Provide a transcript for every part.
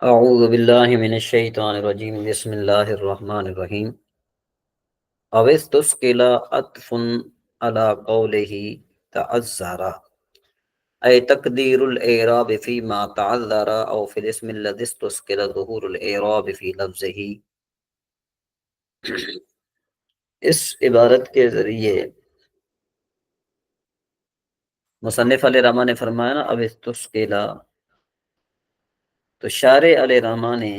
اعوذ باللہ من الشیطان الرجیم بسم اللہ الرحمن الرحیم اوستسقل عطف علی قولہ تعذرا ای تقدیر الاعراب فی ما تعذر او فی الاسم الذی استسقل ظہور الاعراب فی لفظہ۔ اس عبارت کے ذریعے مصنف علیہ رحمٰ نے فرمایا نا اوستسقل، تو شارح علیہ رحمٰ نے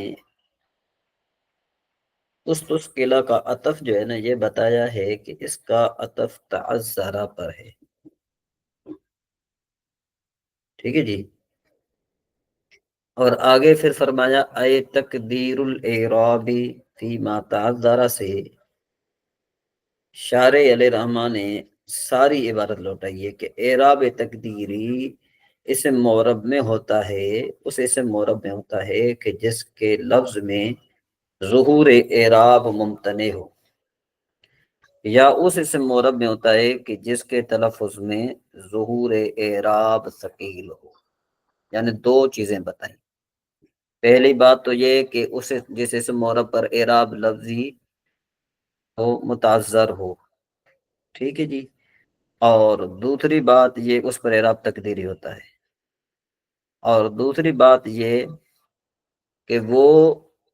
استسقل کا عطف جو ہے نا یہ بتایا ہے کہ اس کا عطف تعذرا پر ہے، ٹھیک ہے جی۔ اور آگے پھر فرمایا اے تقدیر الاعراب فی ما تعذر سے شارح علیہ رحمٰ نے ساری عبارت لوٹائی ہے کہ اعراب تقدیری اسم معرب میں ہوتا ہے، اس اسم معرب میں ہوتا ہے کہ جس کے لفظ میں ظہور اعراب ممتنع ہو، یا اس اسم معرب میں ہوتا ہے کہ جس کے تلفظ میں ظہور اعراب ثقیل ہو۔ یعنی دو چیزیں بتائیں۔ پہلی بات تو یہ کہ اس جس اسم معرب پر اعراب لفظی ہو متعذر ہو، ٹھیک ہے جی۔ اور دوسری بات یہ اس پر اعراب تقدیری ہوتا ہے، اور دوسری بات یہ کہ وہ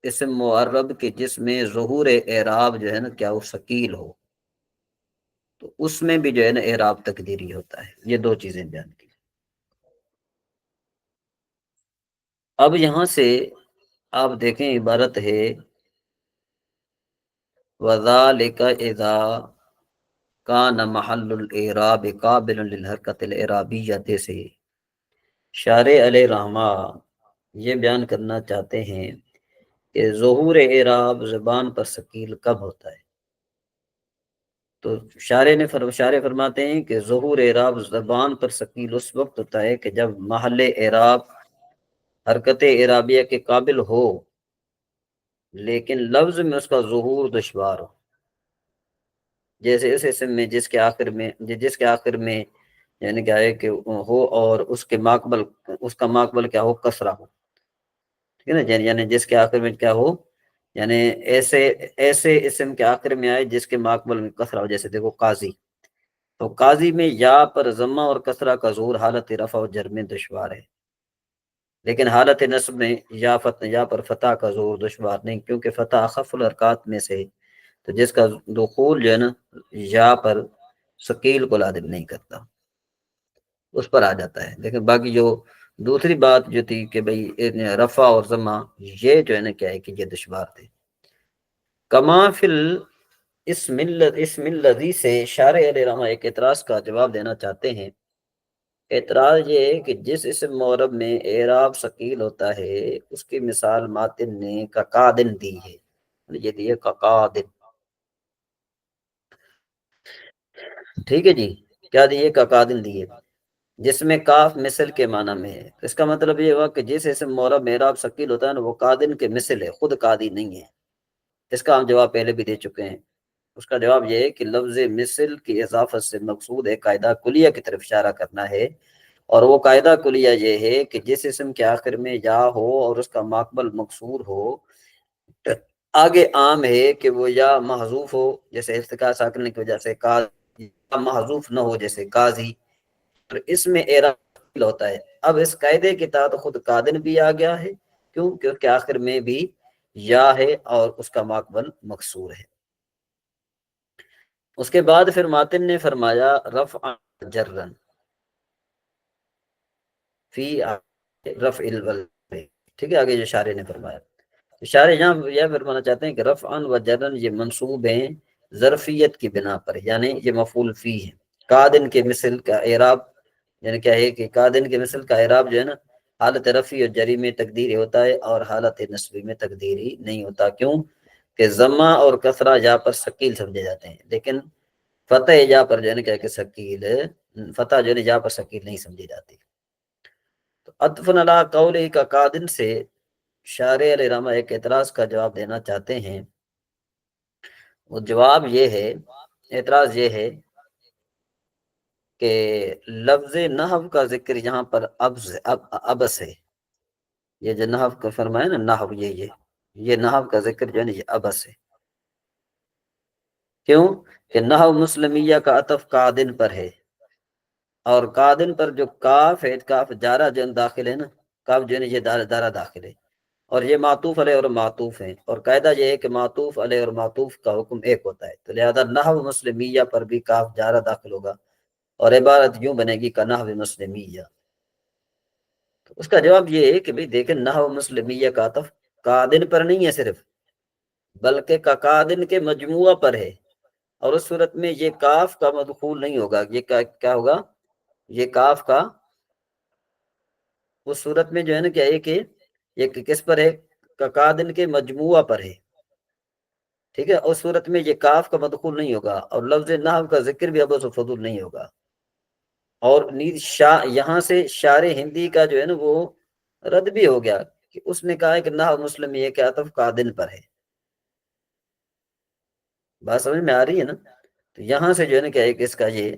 اسم معرب کے جس میں ظہور اعراب جو ہے نا کیا وہ ثقیل ہو، تو اس میں بھی جو ہے نا اعراب تقدیری ہوتا ہے۔ یہ دو چیزیں بیان کی۔ اب یہاں سے آپ دیکھیں عبارت ہے وَذَلِكَ إِذَا كَانَ مَحَلُّ الْإِعْرَابِ قَابِلًا لِلْحَرْكَةِ الْإِعْرَابِيَّةِ سے شارح علیہ رحمہ یہ بیان کرنا چاہتے ہیں کہ ظہور اعراب زبان پر ثقیل کب ہوتا ہے۔ تو شارح فرماتے ہیں کہ ظہور اعراب زبان پر ثقیل اس وقت ہوتا ہے کہ جب محل اعراب حرکت اعرابیہ کے قابل ہو لیکن لفظ میں اس کا ظہور دشوار ہو، جیسے اس اسم میں جس کے آخر میں یعنی کیا ہے کہ ہو اور اس کا ماقبل کیا ہو کسرہ ہو، ٹھیک ہے نا۔ یعنی جس کے آخر میں کیا ہو، یعنی ایسے اسم کے آخر میں آئے جس کے ماقبل میں کسرہ ہو، جیسے دیکھو قاضی، تو قاضی میں یا پر ضمہ اور کسرہ کا ظہور حالت رفع و جر میں دشوار ہے، لیکن حالت نصب میں یا پر فتح کا ظہور دشوار نہیں، کیونکہ فتح اخف الحرکات میں سے، تو جس کا دخول جو ہے نا یا پر ثقیل کو لازم نہیں کرتا، اس پر آ جاتا ہے۔ لیکن باقی جو دوسری بات جو تھی کہ بھئی رفع اور ضمہ یہ جو ہے نا کیا ہے کہ یہ دشوار تھے۔ کما فی اسم الذی سے شارح علیہ رحمہ ایک اعتراض کا جواب دینا چاہتے ہیں۔ اعتراض یہ ہے کہ جس اسم معرب میں اعراب ثقیل ہوتا ہے اس کی مثال ماتن نے کقادن دی ہے، یہ دی ہے کقادن، ٹھیک ہے جی۔ کیا دی ہے؟ کقادن دی ہے، جس میں کاف مثل کے معنی میں ہے۔ اس کا مطلب یہ ہوا کہ جس اسم معرب میں اعراب ثقیل ہوتا ہے نا وہ قادن کے مثل ہے، خود قادی نہیں ہے۔ اس کا ہم جواب پہلے بھی دے چکے ہیں۔ اس کا جواب یہ ہے کہ لفظ مثل کی اضافت سے مقصود ہے قاعدہ کلیہ کی طرف اشارہ کرنا ہے، اور وہ قاعدہ کلیہ یہ ہے کہ جس اسم کے آخر میں یا ہو اور اس کا ماقبل مکسور ہو، آگے عام ہے کہ وہ یا محذوف ہو جیسے ارتقاء ساکن کی وجہ سے قاضی، یا محذوف نہ ہو جیسے قاضی، اور اس میں اعراب ہوتا ہے۔ اب اس قاعدے کے تحت خود قادن بھی آ گیا ہے، کیوں؟ کیونکہ آخر میں بھی یا ہے اور اس کا ماقبل مکسور ہے۔ اس کے بعد پھر ماتن نے فرمایا رفع جرن فی رفع الولد، ٹھیک ہے۔ آگے جو شارح نے فرمایا، شارح یہاں یہ فرمانا چاہتے ہیں کہ رفعا و جرن یہ منصوب ہیں ظرفیت کی بنا پر، یعنی یہ مفعول فی ہے۔ قادن کے مثل کا اعراب یعنی کیا ہے کہ قادن کے مثل کا اعراب جو ہے نا حالت رفعی اور جری میں تقدیری ہوتا ہے اور حالت نصبی میں تقدیری نہیں ہوتا، کیوں کہ ضمہ اور کسرہ یا پر ثقیل سمجھے جاتے ہیں، لیکن فتح یا پر جو ہے نا کیا کہ ثقیل فتح جو ہے نا یا پر ثقیل نہیں سمجھی جاتی۔ تو عطف علی قولہ کا قادن سے شارح علیہ رحمہ ایک اعتراض کا جواب دینا چاہتے ہیں۔ وہ جواب یہ ہے، اعتراض یہ ہے کہ لفظ نحو کا ذکر یہاں پر ابس ہے، یہ جو نحو کا فرمایا نا، نحو یہ نحو کا ذکر جو ہے نا یہ ابس ہے۔ کیوں کہ نحو مسلمیہ کا عطف قادن پر ہے، اور قادن پر جو کاف ہے، کاف جارہ جو داخل ہے نا، کاف جو ہے نا یہ دارہ داخل ہے، اور یہ معطوف علیہ اور معطوف ہیں، اور قاعدہ یہ ہے کہ معطوف علیہ اور معطوف کا حکم ایک ہوتا ہے، تو لہذا نحو مسلمیہ پر بھی کاف جارہ داخل ہوگا، اور عبارت یوں بنے گی کا نحو مسلمیہ۔ تو اس کا جواب یہ ہے کہ بھئی دیکھیں، نحو مسلمیہ کا عطف قادن پر نہیں ہے صرف، بلکہ کا قادن کے مجموعہ پر ہے، اور اس صورت میں یہ کاف کا مدخول نہیں ہوگا، یہ کیا ہوگا، یہ کاف کا اس صورت میں جو ہے نا کیا ہے کہ یہ کس پر ہے، کا قادن کے مجموعہ پر ہے، ٹھیک ہے، اس صورت میں یہ کاف کا مدخول نہیں ہوگا، اور لفظ نحو کا ذکر بھی عبث و فضول نہیں ہوگا، اور نیز یہاں سے شار ہندی کا جو ہے نا وہ رد بھی ہو گیا، کہ اس نے کہا ہے کہ نحو مسلم یہ کہ عطف قادن پر ہے۔ بات سمجھ میں آ رہی ہے نا؟ تو یہاں سے جو ہے نا کیا ہے کہ اس کا یہ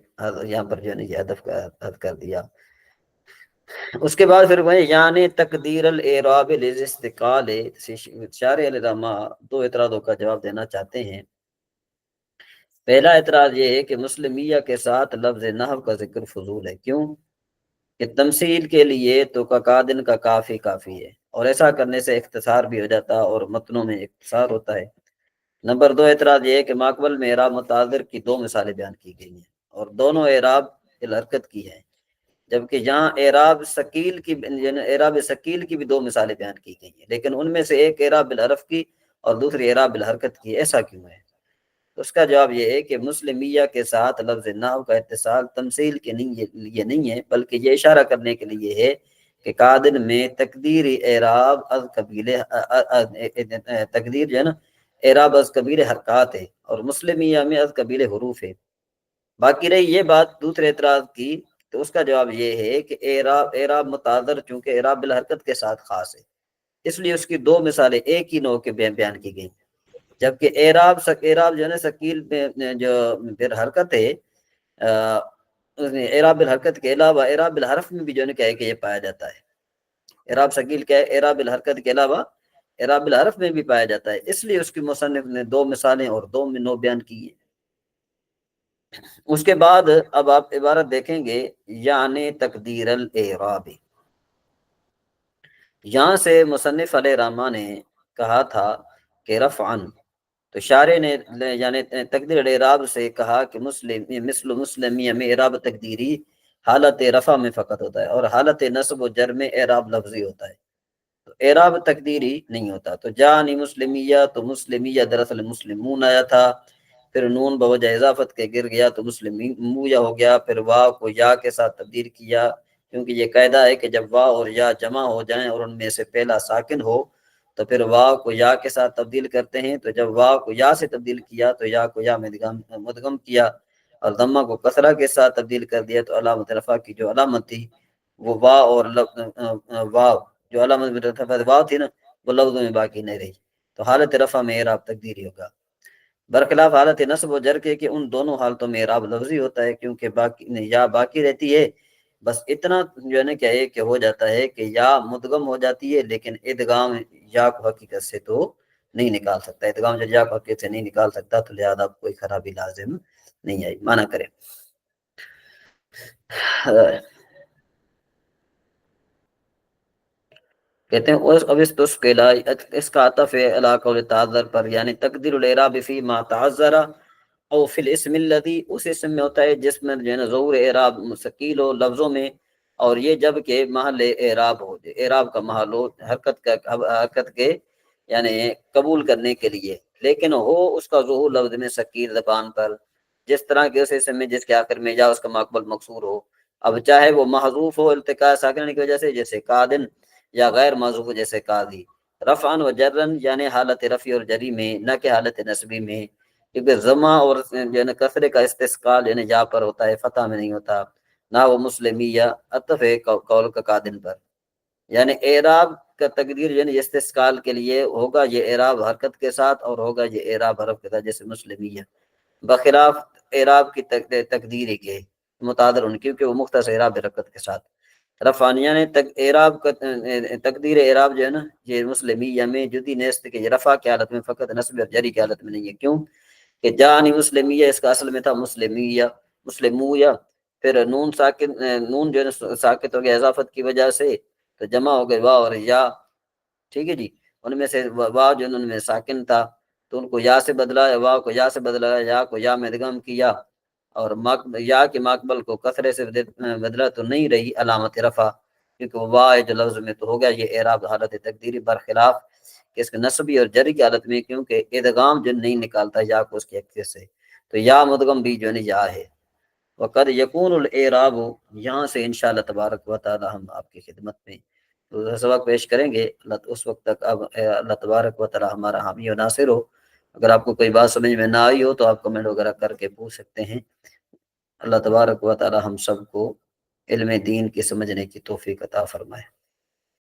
یہاں پر جو ہے نا یہ ہدف کا حد کر دیا۔ اس کے بعد پھر وہ یعنی تقدیر الاعراب للاستقال، شارح علیہ رحمہ دو اعتراضوں کا جواب دینا چاہتے ہیں۔ پہلا اعتراض یہ ہے کہ مسلمیہ کے ساتھ لفظ نحو کا ذکر فضول ہے، کیوں کہ تمثیل کے لیے تو قادن کا کافی کافی ہے، اور ایسا کرنے سے اختصار بھی ہو جاتا اور متنوں میں اختصار ہوتا ہے۔ نمبر دو اعتراض یہ ہے کہ ماقبل میں اعراب متعذر کی دو مثالیں بیان کی گئی ہیں، اور دونوں اعراب الحرکت کی ہیں، جبکہ یہاں اعراب ثقیل کی بھی دو مثالیں بیان کی گئی ہیں، لیکن ان میں سے ایک اعراب بالحرف کی اور دوسری اعراب بالحرکت کی، ایسا کیوں ہے؟ تو اس کا جواب یہ ہے کہ مسلمیہ کے ساتھ لفظ نحو کا اتصال تمثیل کے لیے نہیں ہے، بلکہ یہ اشارہ کرنے کے لیے ہے کہ قادن میں تقدیر اعراب از قبیل تقدیر جو ہے نا اعراب از قبیل حرکات ہے، اور مسلمیہ میں از قبیل حروف ہے۔ باقی رہی یہ بات دوسرے اعتراض کی، تو اس کا جواب یہ ہے کہ اعراب متعذر چونکہ اعراب بالحرکت کے ساتھ خاص ہے، اس لیے اس کی دو مثالیں ایک ہی نوع کے بیان کی گئی، جبکہ اعراب جو ہے نا ثقیل جو بالحرکت ہے، اعراب بالحرکت کے علاوہ اعراب بالحرف میں بھی جو ہے نا کیا ہے کہ یہ پایا جاتا ہے، اعراب ثقیل کیا ہے، اعراب بالحرکت کے علاوہ اعراب بالحرف میں بھی پایا جاتا ہے، اس لیے اس کی مصنف نے دو مثالیں اور دو نوع بیان کی ہیں۔ اس کے بعد اب آپ عبارت دیکھیں گے، یعنی تقدیر الاعراب، یہاں سے مصنف علیہ رحمہ نے کہا تھا کہ رفعن، تو شارح نے یعنی تقدیر الاعراب سے کہا کہ مسلمیہ میں اعراب تقدیری حالت رفع میں فقط ہوتا ہے، اور حالت نصب و جر میں اعراب لفظی ہوتا ہے، تو اعراب تقدیری نہیں ہوتا۔ تو جانی مسلمیہ، تو مسلمیہ دراصل مسلمون آیا تھا، پھر نون بوجہ اضافت کے گر گیا تو مسلمویہ ہو گیا، پھر واو کو یا کے ساتھ تبدیل کیا، کیونکہ یہ قاعدہ ہے کہ جب واو اور یا جمع ہو جائیں اور ان میں سے پہلا ساکن ہو تو پھر واو کو یا کے ساتھ تبدیل کرتے ہیں، تو جب واو کو یا سے تبدیل کیا تو یا کو یا میں مدغم کیا، اور ضمہ کو کسرہ کے ساتھ تبدیل کر دیا، تو علامت رفع کی جو علامت تھی وہ واو اور واو جو علامت رفع واو تھی نا وہ لفظوں میں باقی نہیں رہی، تو حالت رفع میں اعراب تقدیری ہوگا، برخلاف حالت نصب و جر کے کہ ان دونوں حالتوں میں اعراب لفظی ہوتا ہے، کیونکہ یا باقی رہتی ہے، بس اتنا جو ہے نا کیا ہے کہ ہو جاتا ہے کہ یا مدغم ہو جاتی ہے، لیکن ادغام یا کو حقیقت سے تو نہیں نکال سکتا، ادغام جب یا کو حقیقت سے نہیں نکال سکتا تو لہذا کوئی خرابی لازم نہیں آئی، مانا کرے۔ کہتے ہیں اس کا عطف ہے علاقہ تعذر پر، یعنی تقدیر الاعراب فی ما تعذر او فی الاسم الذی، اس اسم میں ہوتا ہے جس میں جو ہے نا ظہور اعراب ثقیل ہو لفظوں میں، اور یہ جب کہ محل اعراب ہو، اعراب کا محل ہو حرکت کے یعنی قبول کرنے کے لیے، لیکن ہو اس کا ظہور لفظ میں ثقیل زبان پر، جس طرح کے اس اسم میں جس کے آخر میں یا اس کا مقبل مکسور ہو، اب چاہے وہ محذوف ہو التقاء ساکنین کی وجہ سے جیسے قادن، یا غیر معذوف جیسے قاضی، رفعن و جرن یعنی حالت رفع اور جری میں، نہ کہ حالت نصبی میں، کیونکہ ضمہ اور یعنی کسرے کا استثقال یعنی جا پر ہوتا ہے، فتح میں نہیں ہوتا، نہ وہ مسلمیہ عطف ہے قول کا قادن پر، یعنی اعراب کا تقدیر یعنی استثقال کے لیے ہوگا یہ اعراب حرکت کے ساتھ، اور ہوگا یہ اعراب حرف کے ساتھ جیسے مسلمیہ، بخلاف اعراب کی تقدیر کے متعادل ان کیونکہ وہ مختصر اعراب حرکت کے ساتھ رفانیہ نے اعراب کا تقدیر اعراب جو ہے نا یہ مسلمیہ میں جدی نیست کہ یہ رفع کی حالت میں فقط نصب اور جری کی حالت میں نہیں ہے کیوں کہ جانی مسلمیہ اس کا اصل میں تھا مسلمیہ مسلمویہ پھر نون ساکن نون جو ہے ساکت ہو گیا اضافت کی وجہ سے تو جمع ہو گئے واو اور یا ٹھیک ہے جی ان میں سے واو جو ان میں ساکن تھا تو ان کو یا سے بدلا واو کو یا سے بدلا یا کو یا میں ادغام کیا اور یا کے ماقبل کو کثرے سے بدلا تو نہیں رہی علامت رفع کیونکہ وہ واو جو لفظ میں تو ہو گیا یہ اعراب حالت تقدیری برخلاف کہ اس کے نصبی اور جری کی حالت میں کیونکہ ادغام جو نہیں نکالتا یا کو اس کی اکثر سے تو یا مدغم بھی جو ہے یا ہے وقد یکون الاعراب یہاں سے انشاءاللہ تبارک و تعالی ہم آپ کی خدمت میں تو سبق پیش کریں گے اس وقت تک اب اللہ تبارک و تعالی ہمارا حامی و ناصر ہو اگر آپ کو کوئی بات سمجھ میں نہ آئی ہو تو آپ کمنٹ وغیرہ کر کے پوچھ سکتے ہیں اللہ تبارک و تعالی ہم سب کو علم دین کی سمجھنے کی توفیق عطا فرمائے